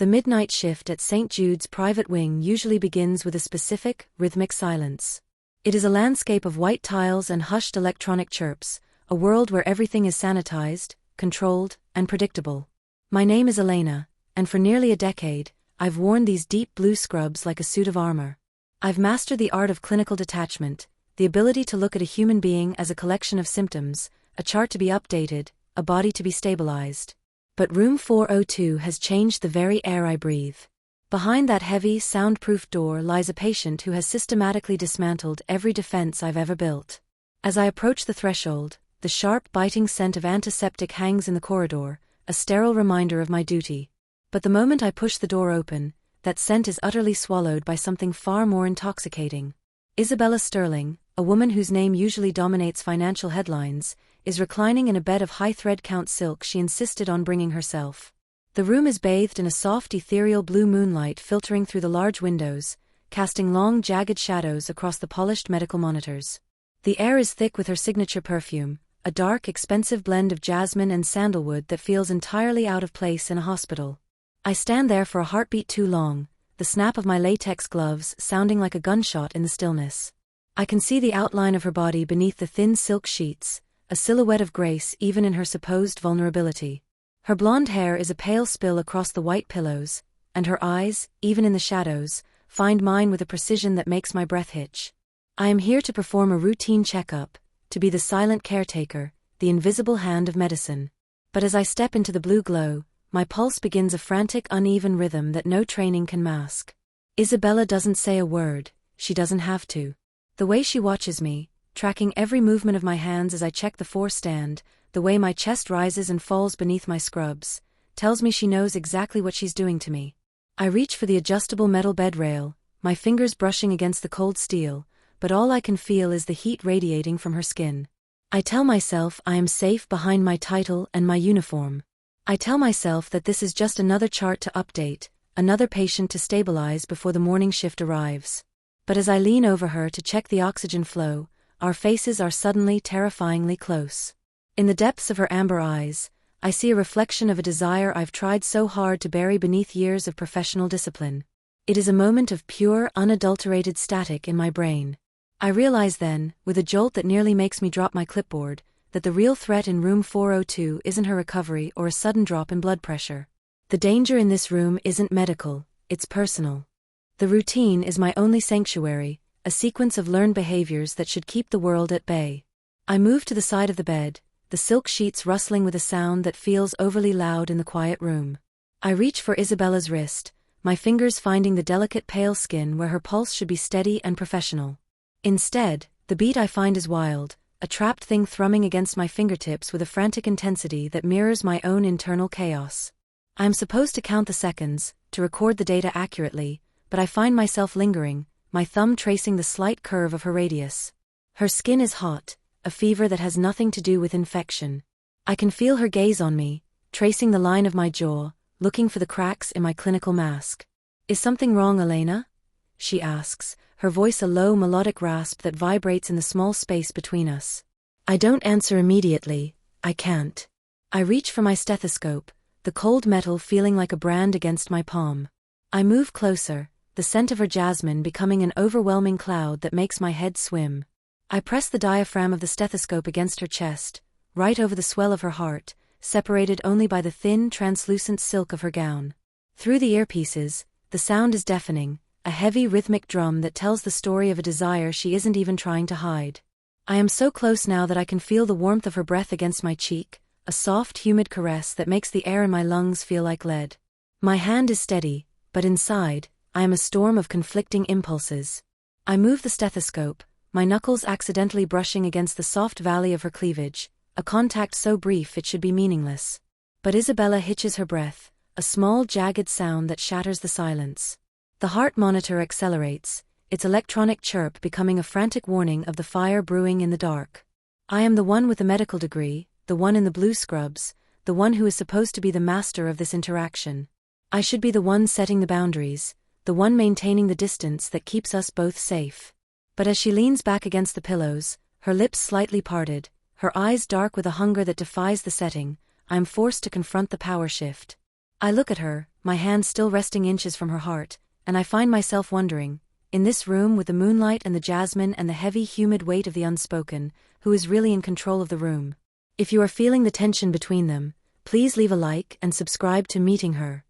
The midnight shift at St. Jude's private wing usually begins with a specific, rhythmic silence. It is a landscape of white tiles and hushed electronic chirps, a world where everything is sanitized, controlled, and predictable. My name is Elena, and for nearly a decade, I've worn these deep blue scrubs like a suit of armor. I've mastered the art of clinical detachment, the ability to look at a human being as a collection of symptoms, a chart to be updated, a body to be stabilized. But room 402 has changed the very air I breathe. Behind that heavy, soundproof door lies a patient who has systematically dismantled every defense I've ever built. As I approach the threshold, the sharp, biting scent of antiseptic hangs in the corridor, a sterile reminder of my duty. But the moment I push the door open, that scent is utterly swallowed by something far more intoxicating. Isabella Sterling, a woman whose name usually dominates financial headlines, is reclining in a bed of high thread count silk she insisted on bringing herself. The room is bathed in a soft ethereal blue moonlight filtering through the large windows, casting long jagged shadows across the polished medical monitors. The air is thick with her signature perfume, a dark, expensive blend of jasmine and sandalwood that feels entirely out of place in a hospital. I stand there for a heartbeat too long, the snap of my latex gloves sounding like a gunshot in the stillness. I can see the outline of her body beneath the thin silk sheets, a silhouette of grace even in her supposed vulnerability. Her blonde hair is a pale spill across the white pillows, and her eyes, even in the shadows, find mine with a precision that makes my breath hitch. I am here to perform a routine checkup, to be the silent caretaker, the invisible hand of medicine. But as I step into the blue glow, my pulse begins a frantic, uneven rhythm that no training can mask. Isabella doesn't say a word, she doesn't have to. The way she watches me, tracking every movement of my hands as I check the 4-stand, the way my chest rises and falls beneath my scrubs, tells me she knows exactly what she's doing to me. I reach for the adjustable metal bed rail, my fingers brushing against the cold steel, but all I can feel is the heat radiating from her skin. I tell myself I am safe behind my title and my uniform. I tell myself that this is just another chart to update, another patient to stabilize before the morning shift arrives. But as I lean over her to check the oxygen flow, our faces are suddenly terrifyingly close. In the depths of her amber eyes, I see a reflection of a desire I've tried so hard to bury beneath years of professional discipline. It is a moment of pure, unadulterated static in my brain. I realize then, with a jolt that nearly makes me drop my clipboard, that the real threat in room 402 isn't her recovery or a sudden drop in blood pressure. The danger in this room isn't medical, it's personal. The routine is my only sanctuary, a sequence of learned behaviors that should keep the world at bay. I move to the side of the bed, the silk sheets rustling with a sound that feels overly loud in the quiet room. I reach for Isabella's wrist, my fingers finding the delicate pale skin where her pulse should be steady and professional. Instead, the beat I find is wild, a trapped thing thrumming against my fingertips with a frantic intensity that mirrors my own internal chaos. I am supposed to count the seconds, to record the data accurately, but I find myself lingering, my thumb tracing the slight curve of her radius. Her skin is hot, a fever that has nothing to do with infection. I can feel her gaze on me, tracing the line of my jaw, looking for the cracks in my clinical mask. "Is something wrong, Elena?" she asks, her voice a low melodic rasp that vibrates in the small space between us. I don't answer immediately, I can't. I reach for my stethoscope, the cold metal feeling like a brand against my palm. I move closer, the scent of her jasmine becoming an overwhelming cloud that makes my head swim. I press the diaphragm of the stethoscope against her chest, right over the swell of her heart, separated only by the thin, translucent silk of her gown. Through the earpieces, the sound is deafening, a heavy rhythmic drum that tells the story of a desire she isn't even trying to hide. I am so close now that I can feel the warmth of her breath against my cheek, a soft, humid caress that makes the air in my lungs feel like lead. My hand is steady, but inside, I am a storm of conflicting impulses. I move the stethoscope, my knuckles accidentally brushing against the soft valley of her cleavage, a contact so brief it should be meaningless. But Isabella hitches her breath, a small jagged sound that shatters the silence. The heart monitor accelerates, its electronic chirp becoming a frantic warning of the fire brewing in the dark. I am the one with the medical degree, the one in the blue scrubs, the one who is supposed to be the master of this interaction. I should be the one setting the boundaries, the one maintaining the distance that keeps us both safe. But as she leans back against the pillows, her lips slightly parted, her eyes dark with a hunger that defies the setting, I am forced to confront the power shift. I look at her, my hand still resting inches from her heart, and I find myself wondering, in this room with the moonlight and the jasmine and the heavy humid weight of the unspoken, who is really in control of the room? If you are feeling the tension between them, please leave a like and subscribe to Meeting Her.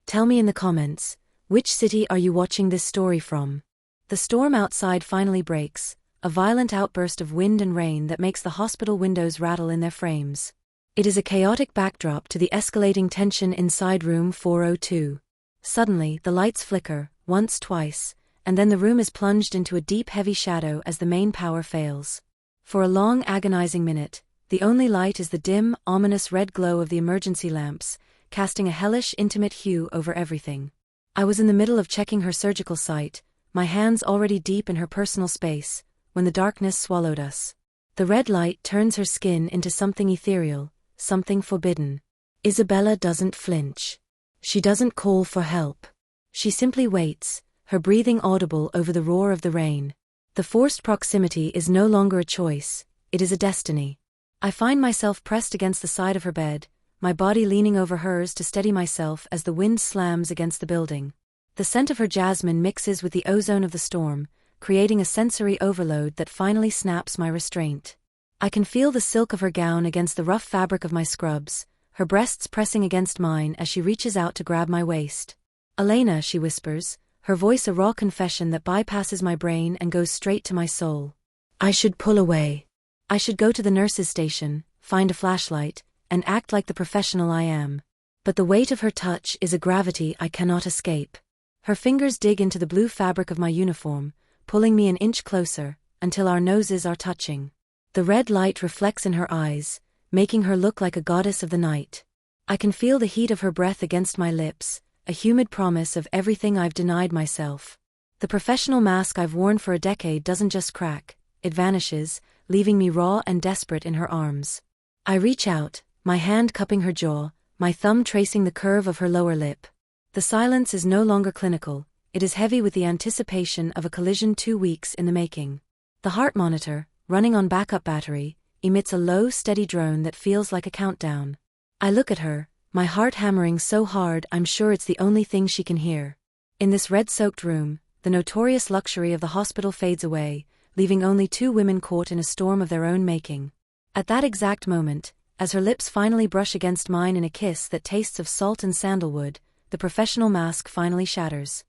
Tell me in the comments, which city are you watching this story from? The storm outside finally breaks, a violent outburst of wind and rain that makes the hospital windows rattle in their frames. It is a chaotic backdrop to the escalating tension inside room 402. Suddenly, the lights flicker, once, twice, and then the room is plunged into a deep heavy shadow as the main power fails. For a long agonizing minute, the only light is the dim, ominous red glow of the emergency lamps, casting a hellish, intimate hue over everything. I was in the middle of checking her surgical site, my hands already deep in her personal space, when the darkness swallowed us. The red light turns her skin into something ethereal, something forbidden. Isabella doesn't flinch. She doesn't call for help. She simply waits, her breathing audible over the roar of the rain. The forced proximity is no longer a choice, it is a destiny. I find myself pressed against the side of her bed, my body leaning over hers to steady myself as the wind slams against the building. The scent of her jasmine mixes with the ozone of the storm, creating a sensory overload that finally snaps my restraint. I can feel the silk of her gown against the rough fabric of my scrubs, her breasts pressing against mine as she reaches out to grab my waist. "Elena," she whispers, her voice a raw confession that bypasses my brain and goes straight to my soul. I should pull away. I should go to the nurse's station, find a flashlight, and act like the professional I am. But the weight of her touch is a gravity I cannot escape. Her fingers dig into the blue fabric of my uniform, pulling me an inch closer, until our noses are touching. The red light reflects in her eyes, making her look like a goddess of the night. I can feel the heat of her breath against my lips, a humid promise of everything I've denied myself. The professional mask I've worn for a decade doesn't just crack, it vanishes, leaving me raw and desperate in her arms. I reach out, my hand cupping her jaw, my thumb tracing the curve of her lower lip. The silence is no longer clinical, it is heavy with the anticipation of a collision 2 weeks in the making. The heart monitor, running on backup battery, emits a low, steady drone that feels like a countdown. I look at her, my heart hammering so hard I'm sure it's the only thing she can hear. In this red-soaked room, the notorious luxury of the hospital fades away, leaving only 2 women caught in a storm of their own making. At that exact moment, as her lips finally brush against mine in a kiss that tastes of salt and sandalwood, the professional mask finally shatters.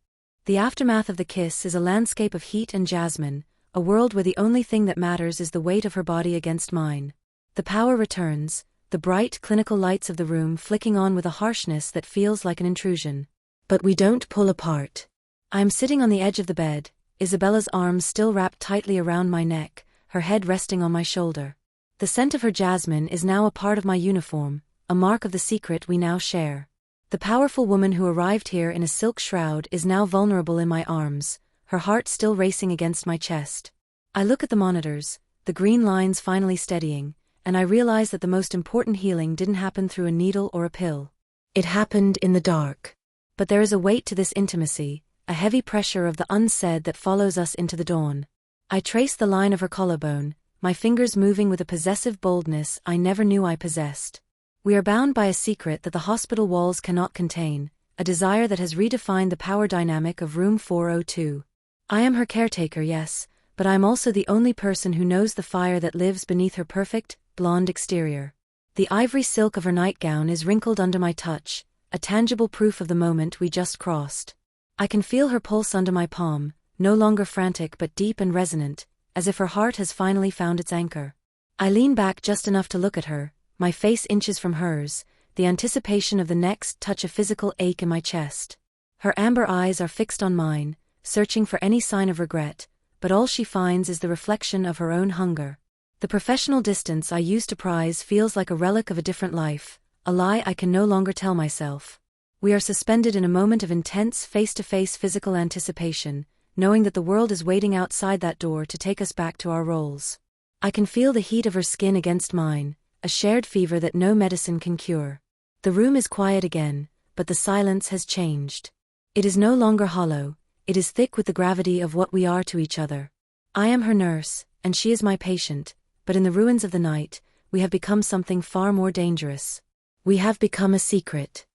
The aftermath of the kiss is a landscape of heat and jasmine, a world where the only thing that matters is the weight of her body against mine. The power returns, the bright, clinical lights of the room flicking on with a harshness that feels like an intrusion. But we don't pull apart. I am sitting on the edge of the bed, Isabella's arms still wrapped tightly around my neck, her head resting on my shoulder. The scent of her jasmine is now a part of my uniform, a mark of the secret we now share. The powerful woman who arrived here in a silk shroud is now vulnerable in my arms, her heart still racing against my chest. I look at the monitors, the green lines finally steadying, and I realize that the most important healing didn't happen through a needle or a pill. It happened in the dark. But there is a weight to this intimacy, a heavy pressure of the unsaid that follows us into the dawn. I trace the line of her collarbone, my fingers moving with a possessive boldness I never knew I possessed. We are bound by a secret that the hospital walls cannot contain, a desire that has redefined the power dynamic of room 402. I am her caretaker, yes, but I am also the only person who knows the fire that lives beneath her perfect, blonde exterior. The ivory silk of her nightgown is wrinkled under my touch, a tangible proof of the moment we just crossed. I can feel her pulse under my palm, no longer frantic but deep and resonant, as if her heart has finally found its anchor. I lean back just enough to look at her, my face inches from hers, the anticipation of the next touch a physical ache in my chest. Her amber eyes are fixed on mine, searching for any sign of regret, but all she finds is the reflection of her own hunger. The professional distance I used to prize feels like a relic of a different life, a lie I can no longer tell myself. We are suspended in a moment of intense face-to-face physical anticipation, knowing that the world is waiting outside that door to take us back to our roles. I can feel the heat of her skin against mine, a shared fever that no medicine can cure. The room is quiet again, but the silence has changed. It is no longer hollow, it is thick with the gravity of what we are to each other. I am her nurse, and she is my patient, but in the ruins of the night, we have become something far more dangerous. We have become a secret.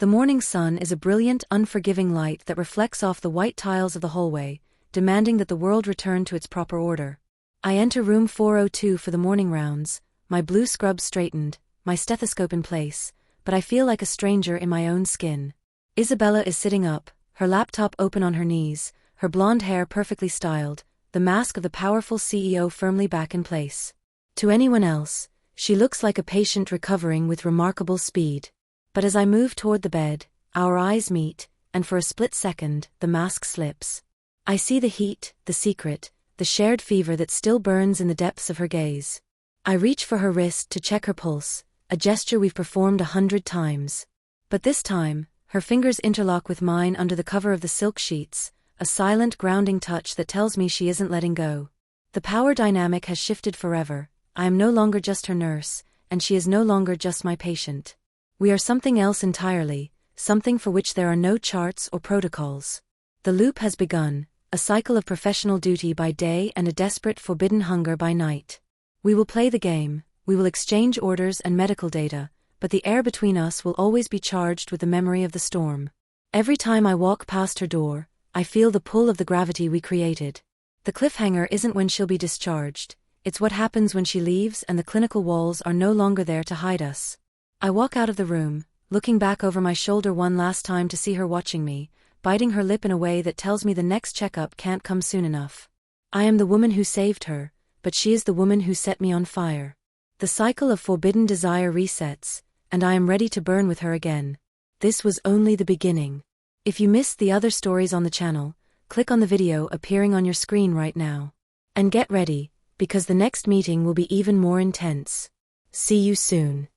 The morning sun is a brilliant, unforgiving light that reflects off the white tiles of the hallway, demanding that the world return to its proper order. I enter room 402 for the morning rounds, my blue scrubs straightened, my stethoscope in place, but I feel like a stranger in my own skin. Isabella is sitting up, her laptop open on her knees, her blonde hair perfectly styled, the mask of the powerful CEO firmly back in place. To anyone else, she looks like a patient recovering with remarkable speed. But as I move toward the bed, our eyes meet, and for a split second, the mask slips. I see the heat, the secret, the shared fever that still burns in the depths of her gaze. I reach for her wrist to check her pulse, a gesture we've performed 100 times. But this time, her fingers interlock with mine under the cover of the silk sheets, a silent grounding touch that tells me she isn't letting go. The power dynamic has shifted forever. I am no longer just her nurse, and she is no longer just my patient. We are something else entirely, something for which there are no charts or protocols. The loop has begun, a cycle of professional duty by day and a desperate forbidden hunger by night. We will play the game, we will exchange orders and medical data, but the air between us will always be charged with the memory of the storm. Every time I walk past her door, I feel the pull of the gravity we created. The cliffhanger isn't when she'll be discharged, it's what happens when she leaves and the clinical walls are no longer there to hide us. I walk out of the room, looking back over my shoulder one last time to see her watching me, biting her lip in a way that tells me the next checkup can't come soon enough. I am the woman who saved her, but she is the woman who set me on fire. The cycle of forbidden desire resets, and I am ready to burn with her again. This was only the beginning. If you missed the other stories on the channel, click on the video appearing on your screen right now. And get ready, because the next meeting will be even more intense. See you soon.